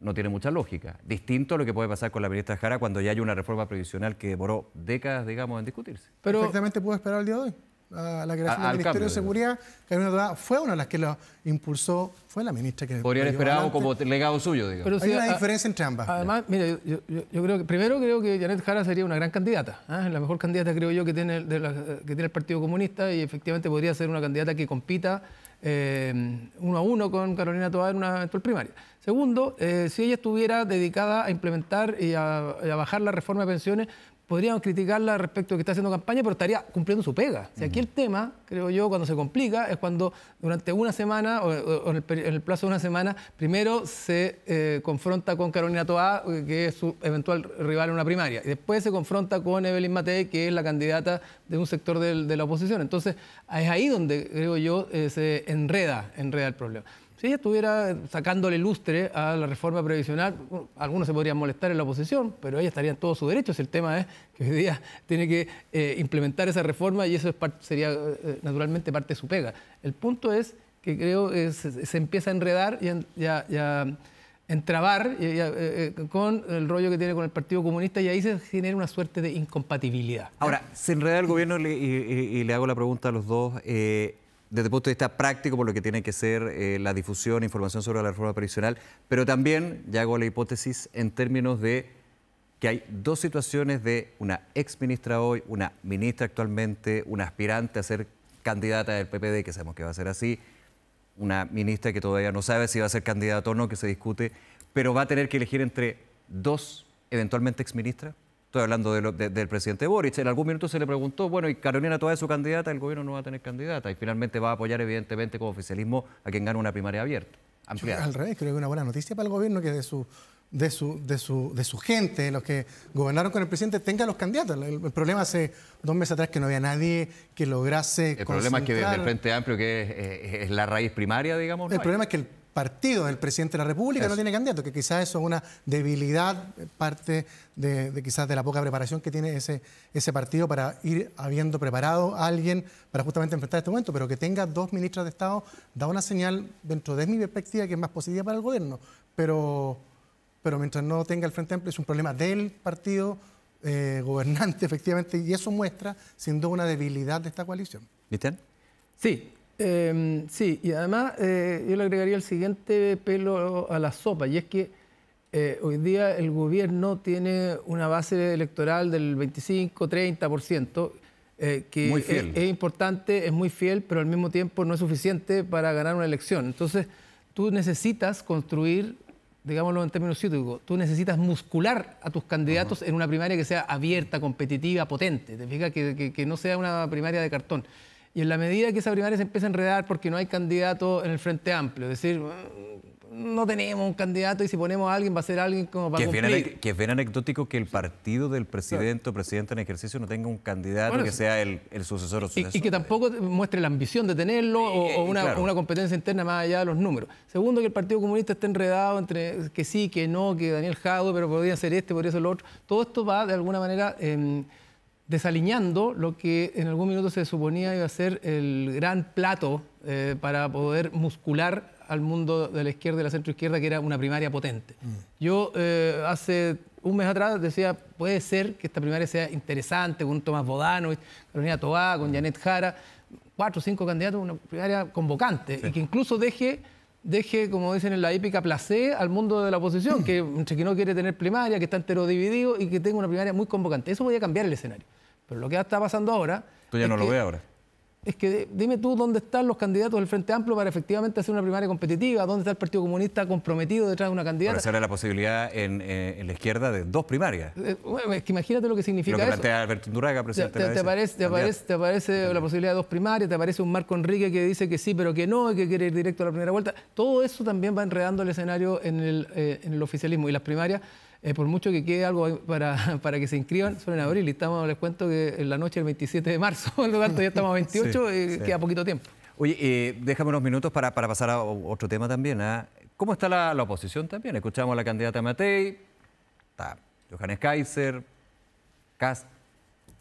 no tiene mucha lógica. Distinto a lo que puede pasar con la ministra Jara cuando ya hay una reforma previsional que demoró décadas, digamos, en discutirse. Pero perfectamente pudo esperar el día de hoy. La creación del Ministerio de Seguridad, Carolina Toá fue una de las que lo impulsó, fue la ministra que... Podría haber esperado como legado suyo, digamos. Pero hay una diferencia entre ambas. Además, mire, yo creo que, primero creo que Janet Jara sería una gran candidata, la mejor candidata creo yo que tiene el Partido Comunista, y efectivamente podría ser una candidata que compita 1 a 1 con Carolina Toá en una eventual primaria. Segundo, si ella estuviera dedicada a implementar y a bajar la reforma de pensiones, podríamos criticarla respecto a que está haciendo campaña, pero estaría cumpliendo su pega. O sea, aquí el tema, creo yo, cuando se complica, es cuando durante una semana o en el plazo de una semana, primero se confronta con Carolina Toá, que es su eventual rival en una primaria, y después se confronta con Evelyn Matei, que es la candidata de un sector de la oposición. Entonces, es ahí donde, creo yo, se enreda el problema. Si ella estuviera sacándole lustre a la reforma previsional, algunos se podrían molestar en la oposición, pero ella estaría en todo su derecho. Si el tema es que hoy día tiene que implementar esa reforma y eso sería naturalmente parte de su pega. El punto es que creo que se empieza a enredar y a entrabar con el rollo que tiene con el Partido Comunista, y ahí se genera una suerte de incompatibilidad. Ahora, se enreda el gobierno y le hago la pregunta a los dos. Desde el punto de vista práctico, por lo que tiene que ser la difusión, información sobre la reforma previsional, pero también, ya hago la hipótesis, en términos de que hay dos situaciones de una ex ministra hoy, una ministra actualmente, una aspirante a ser candidata del PPD, que sabemos que va a ser así, una ministra que todavía no sabe si va a ser candidata o no, que se discute, pero va a tener que elegir entre dos eventualmente exministras. Estoy hablando del presidente Boric. En algún minuto se le preguntó, bueno, y Carolina Toá es su candidata, el gobierno no va a tener candidata, y finalmente va a apoyar evidentemente como oficialismo a quien gane una primaria abierta, ampliada. Al revés, creo que es una buena noticia para el gobierno que de su gente, los que gobernaron con el presidente, tengan los candidatos. El problema hace 2 meses atrás que no había nadie que lograse El problema es que desde el Frente Amplio, que es la raíz primaria, digamos, el problema es que el partido del presidente de la República no tiene candidato, que quizás eso es una debilidad, parte de quizás de la poca preparación que tiene ese partido para ir habiendo preparado a alguien para justamente enfrentar este momento, pero que tenga 2 ministras de Estado da una señal, dentro de mi perspectiva, que es más positiva para el gobierno, pero mientras no tenga el Frente Amplio es un problema del partido gobernante, efectivamente, y eso muestra, sin duda, una debilidad de esta coalición. ¿Cristian? Sí. Sí, y además yo le agregaría el siguiente pelo a la sopa, y es que hoy día el gobierno tiene una base electoral del 25-30%, que es importante, es muy fiel, pero al mismo tiempo no es suficiente para ganar una elección. Entonces, tú necesitas construir, digámoslo en términos cítricos, tú necesitas muscular a tus candidatos en una primaria que sea abierta, competitiva, potente. ¿Te fijas? Que no sea una primaria de cartón. Y en la medida que esa primaria se empieza a enredar porque no hay candidato en el Frente Amplio, es decir, no tenemos un candidato y si ponemos a alguien va a ser alguien como para cumplir. Que es bien anecdótico que el partido del presidente o presidente en ejercicio no tenga un candidato que sea el sucesor o sucesor. Y que tampoco muestre la ambición de tenerlo o una competencia interna más allá de los números. Segundo, que el Partido Comunista esté enredado entre que sí, que no, que Daniel Jadwe, pero podría ser este, podría ser lo otro. Todo esto va de alguna manera desaliñando lo que en algún minuto se suponía iba a ser el gran plato para poder muscular al mundo de la izquierda y la centroizquierda, que era una primaria potente. Yo hace un mes atrás decía, puede ser que esta primaria sea interesante, con Tomás Bodano, Carolina Toá, con Janet Jara, 4 o 5 candidatos, una primaria convocante, y que incluso deje, como dicen en la épica, placé al mundo de la oposición, que no quiere tener primaria, que está entero dividido y que tenga una primaria muy convocante. Eso podía cambiar el escenario. Pero lo que está pasando ahora... Tú ya no lo ves ahora. Es que dime tú dónde están los candidatos del Frente Amplio para efectivamente hacer una primaria competitiva, dónde está el Partido Comunista comprometido detrás de una candidata. Para hacer la posibilidad en la izquierda de 2 primarias. Bueno, es que imagínate lo que significa eso. Lo que plantea Alberto Undurraga, presidente de la te aparece la posibilidad de 2 primarias, te aparece un Marco Enrique que dice que sí, pero que no, y que quiere ir directo a la primera vuelta. Todo eso también va enredando el escenario en el oficialismo. Y las primarias, por mucho que quede algo para que se inscriban, son en abril. Y les cuento que en la noche del 27 de marzo, por lo tanto ya estamos a 28, queda poquito tiempo. Oye, déjame unos minutos para pasar a otro tema también. ¿Cómo está la oposición también? Escuchamos a la candidata Matei, está Johannes Kaiser, Kast,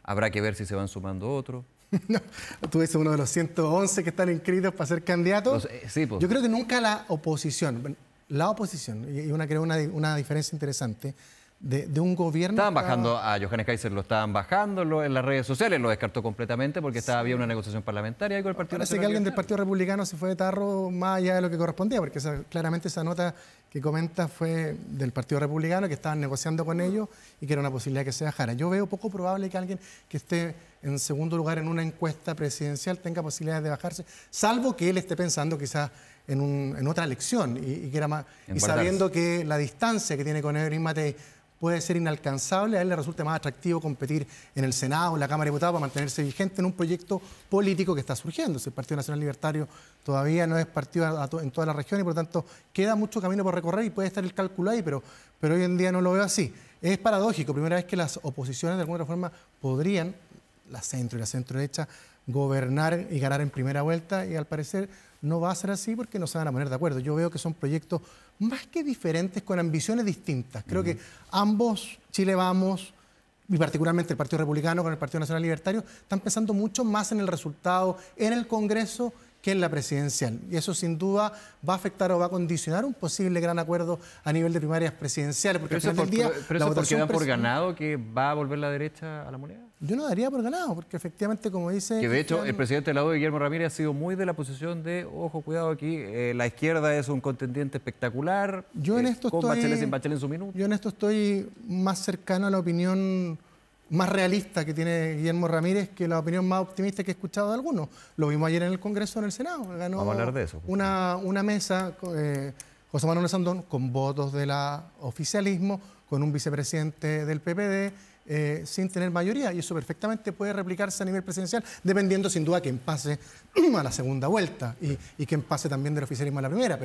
Habrá que ver si se van sumando otros. No, tú eres uno de los 111 que están inscritos para ser candidatos. Sí, pues. Yo creo que nunca la oposición, y creo una diferencia interesante, de un gobierno... Estaban bajando a Johannes Kaiser, lo estaban bajando en las redes sociales, lo descartó completamente porque había una negociación parlamentaria con el Partido Nacional. Parece que alguien del Partido Republicano se fue de tarro más allá de lo que correspondía, porque claramente esa nota que comenta fue del Partido Republicano, que estaban negociando con ellos y que era una posibilidad que se bajara. Yo veo poco probable que alguien que esté en segundo lugar en una encuesta presidencial tenga posibilidades de bajarse, salvo que él esté pensando quizás en otra elección y sabiendo que la distancia que tiene con Evelyn Matei puede ser inalcanzable, a él le resulta más atractivo competir en el Senado, en la Cámara de Diputados, para mantenerse vigente en un proyecto político que está surgiendo. El Partido Nacional Libertario todavía no es partido en toda la región y por lo tanto queda mucho camino por recorrer y puede estar el cálculo ahí, pero hoy en día no lo veo así. Es paradójico, primera vez que las oposiciones de alguna forma podrían, la centro y la centro derecha, gobernar y ganar en primera vuelta y al parecer no va a ser así porque no se van a poner de acuerdo. Yo veo que son proyectos más que diferentes, con ambiciones distintas. Creo que ambos, Chile Vamos, y particularmente el Partido Republicano con el Partido Nacional Libertario, están pensando mucho más en el resultado en el Congreso que en la presidencial. Y eso sin duda va a afectar o va a condicionar un posible gran acuerdo a nivel de primarias presidenciales. Porque pero eso porque dan por ganado que va a volver la derecha a la moneda. Yo no daría por ganado, porque efectivamente, como dice... Que de hecho, el presidente de la U, Guillermo Ramírez, ha sido muy de la posición de, ojo, cuidado aquí, la izquierda es un contendiente espectacular, con Bachelet sin Bachelet en su minuto. Yo en esto estoy más cercano a la opinión más realista que tiene Guillermo Ramírez que la opinión más optimista que he escuchado de algunos. Lo vimos ayer en el Congreso, en el Senado. Ganó Vamos a hablar de eso. Una mesa, José Manuel Sandón, con votos del oficialismo, con un vicepresidente del PPD, sin tener mayoría, y eso perfectamente puede replicarse a nivel presidencial, dependiendo sin duda quién pase a la segunda vuelta y quién pase también del oficialismo a la primera,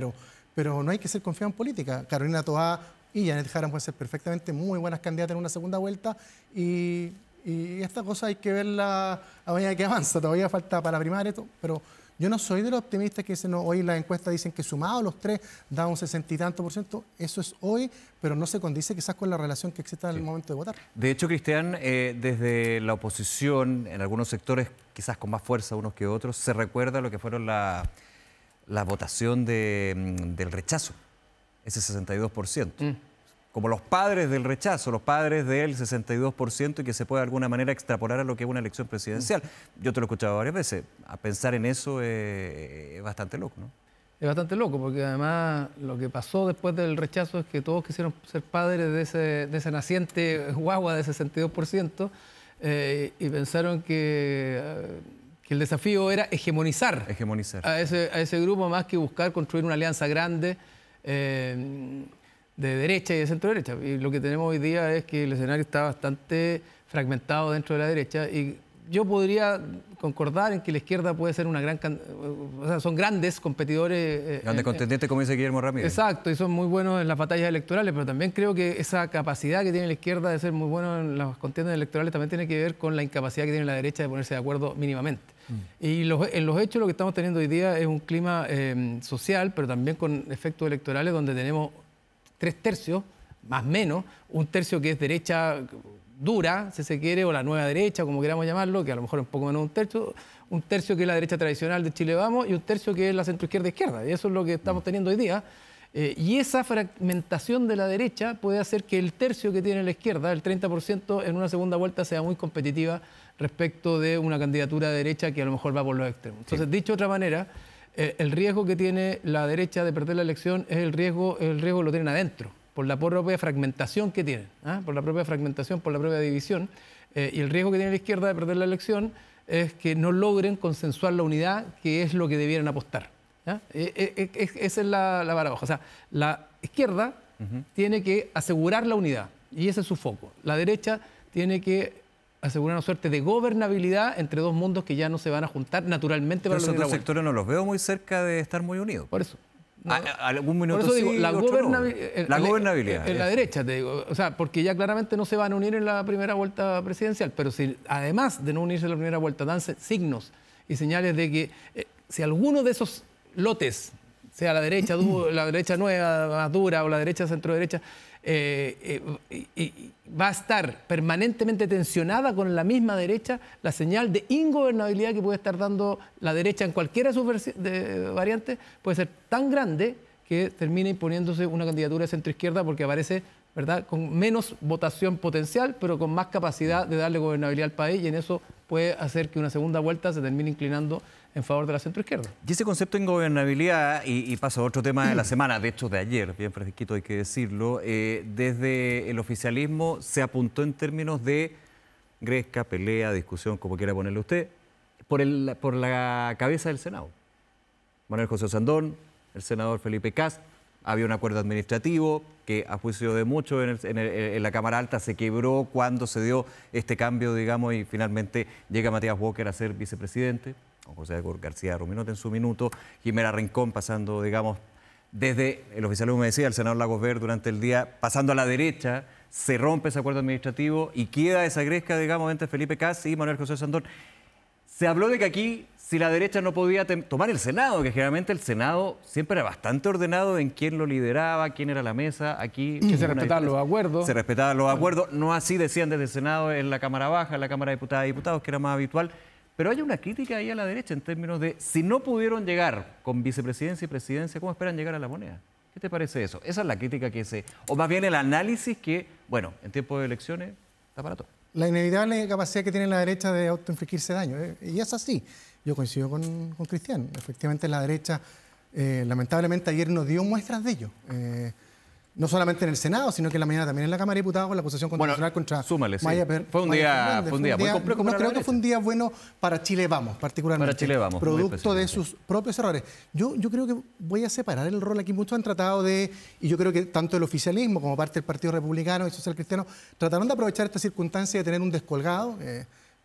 pero no hay que ser confiado en política. Carolina Toá y Janet Jara pueden ser perfectamente muy buenas candidatas en una segunda vuelta y esta cosa hay que verla a medida que avanza. Todavía falta para la primaria, pero yo no soy de los optimistas que dicen, no, hoy las encuestas dicen que sumados los tres da un 60 y tanto %. Eso es hoy, pero no se condice quizás con la relación que existe en el momento de votar. De hecho, Cristian, desde la oposición, en algunos sectores, quizás con más fuerza unos que otros, se recuerda lo que fueron la votación del rechazo, ese 62%. Como los padres del rechazo, los padres del 62% y que se puede de alguna manera extrapolar a lo que es una elección presidencial. Yo te lo he escuchado varias veces. A pensar en eso es bastante loco, ¿no? Es bastante loco porque además lo que pasó después del rechazo es que todos quisieron ser padres de ese naciente guagua de 62% y pensaron que el desafío era hegemonizar a ese grupo más que buscar construir una alianza grande de derecha y de centro derecha. Y lo que tenemos hoy día es que el escenario está bastante fragmentado dentro de la derecha y yo podría concordar en que la izquierda puede ser una gran... O sea, son grandes competidores. Grandes contendientes, como dice Guillermo Ramírez. Exacto, y son muy buenos en las batallas electorales, pero también creo que esa capacidad que tiene la izquierda de ser muy bueno en las contiendas electorales también tiene que ver con la incapacidad que tiene la derecha de ponerse de acuerdo mínimamente. Y en los hechos lo que estamos teniendo hoy día es un clima social, pero también con efectos electorales donde tenemos 3/3, más o menos, un tercio que es derecha dura, si se quiere, o la nueva derecha, como queramos llamarlo, que a lo mejor es un poco menos un tercio que es la derecha tradicional de Chile Vamos y un tercio que es la centroizquierda-izquierda. Y eso es lo que estamos teniendo hoy día. Y esa fragmentación de la derecha puede hacer que el tercio que tiene la izquierda, el 30%, en una segunda vuelta sea muy competitiva respecto de una candidatura de derecha que a lo mejor va por los extremos. Entonces, dicho de otra manera, el riesgo que tiene la derecha de perder la elección es el riesgo lo tienen adentro, por la propia fragmentación que tienen, por la propia fragmentación, por la propia división. Y el riesgo que tiene la izquierda de perder la elección es que no logren consensuar la unidad, que es lo que debieran apostar. Esa es la paradoja. O sea, la izquierda tiene que asegurar la unidad, y ese es su foco. La derecha tiene que asegurar una suerte de gobernabilidad entre dos mundos que ya no se van a juntar naturalmente. Pero esos dos sectores no los veo muy cerca de estar muy unidos. Por eso. Algún minuto por eso digo, sí, la gobernabilidad. En la derecha, te digo. O sea, porque ya claramente no se van a unir en la primera vuelta presidencial, pero si además de no unirse en la primera vuelta dan signos y señales de que si alguno de esos lotes, sea la derecha nueva, más dura, o la derecha centro-derecha, va a estar permanentemente tensionada con la misma derecha, la señal de ingobernabilidad que puede estar dando la derecha en cualquiera de sus variantes puede ser tan grande que termine imponiéndose una candidatura de centroizquierda porque aparece, ¿verdad?, con menos votación potencial, pero con más capacidad de darle gobernabilidad al país, y en eso puede hacer que una segunda vuelta se termine inclinando en favor de la centroizquierda. Y ese concepto de ingobernabilidad, y pasa a otro tema de la semana, de hecho de ayer, bien fresquito hay que decirlo, desde el oficialismo se apuntó en términos de gresca, pelea, discusión, como quiera ponerle usted, por la cabeza del Senado. Manuel José Sandón, el senador Felipe Kast. Había un acuerdo administrativo que, a juicio de muchos en la Cámara Alta, se quebró cuando se dio este cambio, digamos, y finalmente llega Matías Walker a ser vicepresidente, o José García Ruminote en su minuto, Jimena Rincón pasando, digamos, desde el oficialismo, me decía, el senador Lagos Ver durante el día, pasando a la derecha, se rompe ese acuerdo administrativo y queda esa gresca, digamos, entre Felipe Kast y Manuel José Sandón. Se habló de que aquí, si la derecha no podía tomar el Senado, que generalmente el Senado siempre era bastante ordenado en quién lo lideraba, quién era la mesa, aquí... Que se respetaban los acuerdos. Se respetaban los acuerdos, no así decían desde el Senado en la Cámara Baja, en la Cámara de Diputadas y Diputados, que era más habitual. Pero hay una crítica ahí a la derecha en términos de si no pudieron llegar con vicepresidencia y presidencia, ¿cómo esperan llegar a la moneda? ¿Qué te parece eso? Esa es la crítica que o más bien el análisis que, bueno, en tiempo de elecciones está para todo. La inevitable capacidad que tiene la derecha de autoinfligirse daño, y es así. Yo coincido con Cristian. Efectivamente, la derecha, lamentablemente, ayer nos dio muestras de ello. No solamente en el Senado, sino que en la mañana también en la Cámara de Diputados con la acusación constitucional contra súmale, sí. Maya Fue un día muy complejo. No creo que fue un día bueno para Chile Vamos, particularmente. Para Chile Vamos. Producto de sus propios errores. Yo creo que voy a separar el rol aquí. Muchos han tratado de, y yo creo que tanto el oficialismo como parte del Partido Republicano y Social Cristiano, trataron de aprovechar esta circunstancia de tener un descolgado,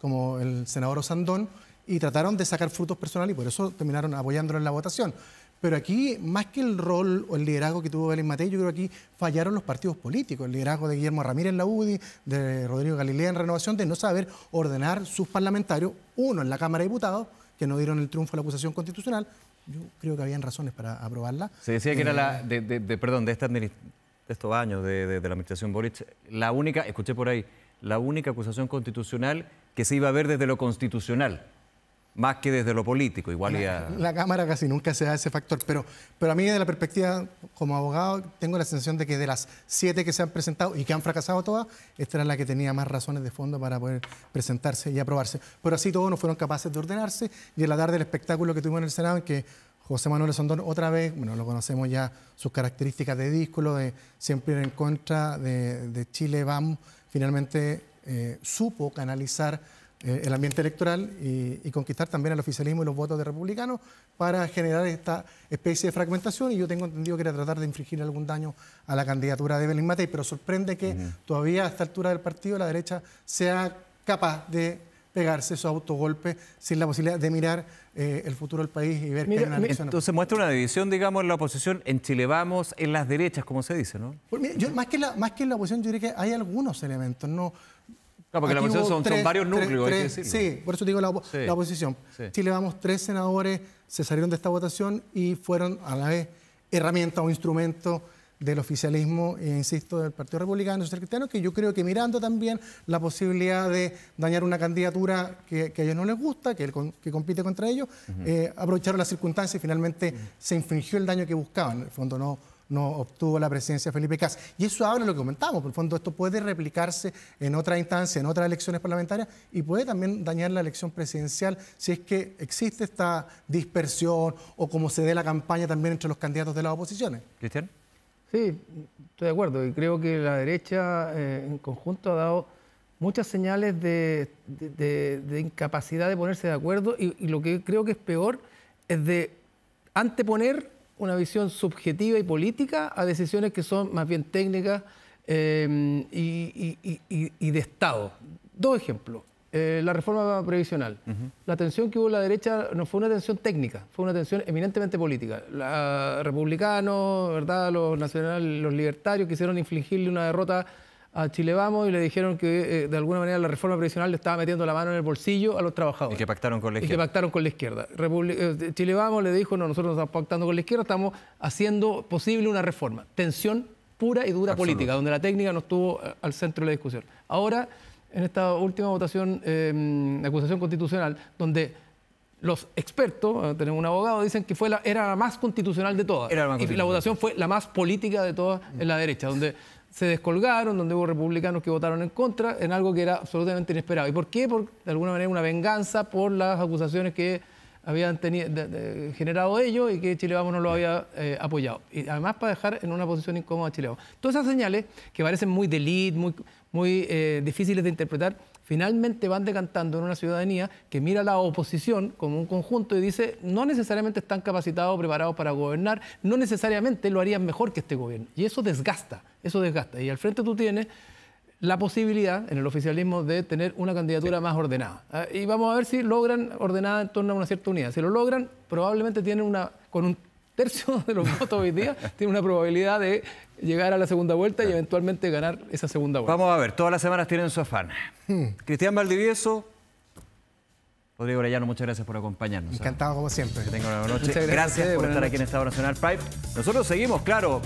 como el senador Osandón, y trataron de sacar frutos personales y por eso terminaron apoyándolo en la votación. Pero aquí, más que el rol o el liderazgo que tuvo Belén Matei, yo creo que aquí fallaron los partidos políticos. El liderazgo de Guillermo Ramírez en la UDI, de Rodrigo Galilea en Renovación, de no saber ordenar sus parlamentarios, uno en la Cámara de Diputados, que no dieron el triunfo a la acusación constitucional. Yo creo que habían razones para aprobarla. Se decía que era de estos años de la administración Boric, la única, escuché por ahí, la única acusación constitucional que se iba a ver desde lo constitucional, más que desde lo político. Igual la Cámara casi nunca se da ese factor, pero a mí, de la perspectiva como abogado, tengo la sensación de que de las 7 que se han presentado y que han fracasado todas, esta era la que tenía más razones de fondo para poder presentarse y aprobarse. Pero así todos no fueron capaces de ordenarse, y en la tarde del espectáculo que tuvimos en el Senado, en que José Manuel Osandón otra vez, bueno, lo conocemos ya, sus características de díscolo, de siempre ir en contra de Chile Vamos, finalmente supo canalizar el ambiente electoral y conquistar también al oficialismo y los votos de republicanos para generar esta especie de fragmentación, y yo tengo entendido que era tratar de infligir algún daño a la candidatura de Belén Matei, pero sorprende que todavía a esta altura del partido la derecha sea capaz de pegarse esos autogolpes sin la posibilidad de mirar el futuro del país y ver que hay una elección. Entonces muestra una división, digamos, en la oposición, en Chile Vamos, en las derechas, como se dice, ¿no? Pues mira, más que en la oposición, yo diría que hay algunos elementos, ¿no? Claro, porque la oposición son varios núcleos, hay que decirlo. Sí, por eso digo la oposición. Sí. Chile Vamos, 3 senadores se salieron de esta votación y fueron a la vez herramienta o instrumento del oficialismo, e insisto, del Partido Republicano y Social Cristiano, que yo creo que mirando también la posibilidad de dañar una candidatura que a ellos no les gusta, que compite contra ellos, aprovecharon las circunstancias y finalmente se infringió el daño que buscaban. En el fondo no obtuvo la presidencia Felipe Kast. Y eso habla de lo que comentamos. Por el fondo, esto puede replicarse en otra instancia, en otras elecciones parlamentarias, y puede también dañar la elección presidencial si es que existe esta dispersión o como se dé la campaña también entre los candidatos de las oposiciones. ¿Cristian? Sí, estoy de acuerdo. Y creo que la derecha en conjunto ha dado muchas señales de incapacidad de ponerse de acuerdo, y lo que creo que es peor es de anteponer una visión subjetiva y política a decisiones que son más bien técnicas y de Estado. 2 ejemplos. La reforma previsional. La tensión que hubo en la derecha no fue una tensión técnica, fue una tensión eminentemente política. Los republicanos, ¿verdad?, los nacionales, los libertarios quisieron infligirle una derrota a Chile Vamos y le dijeron que de alguna manera la reforma previsional le estaba metiendo la mano en el bolsillo a los trabajadores. Y que pactaron con la izquierda. Y que pactaron con la izquierda. Chile Vamos le dijo, no, nosotros no estamos pactando con la izquierda, estamos haciendo posible una reforma. Tensión pura y dura política, donde la técnica no estuvo al centro de la discusión. Ahora, en esta última votación de acusación constitucional, donde los expertos, tenemos un abogado, dicen que era la más constitucional de todas. Y la votación fue la más política de todas en la derecha, donde se descolgaron, donde hubo republicanos que votaron en contra, en algo que era absolutamente inesperado. ¿Y por qué? Por, de alguna manera, una venganza por las acusaciones que habían generado ellos y que Chile Vamos no lo había apoyado. Y además para dejar en una posición incómoda a Chile Vamos. Todas esas señales, que parecen muy de élite, muy difíciles de interpretar, finalmente van decantando en una ciudadanía que mira a la oposición como un conjunto y dice, no necesariamente están capacitados o preparados para gobernar, no necesariamente lo harían mejor que este gobierno. Y eso desgasta, eso desgasta. Y al frente tú tienes la posibilidad en el oficialismo de tener una candidatura más ordenada. Y vamos a ver si logran ordenada en torno a una cierta unidad. Si lo logran, probablemente tienen con un tercio de los votos hoy día, tienen una probabilidad de llegar a la segunda vuelta y eventualmente ganar esa segunda vuelta. Vamos a ver, todas las semanas tienen su afán. Cristian Valdivieso, Rodrigo Orellano, muchas gracias por acompañarnos. Encantado como siempre. Que tengan una buena noche. Gracias por estar aquí en Estado Nacional Prime. Nosotros seguimos, claro.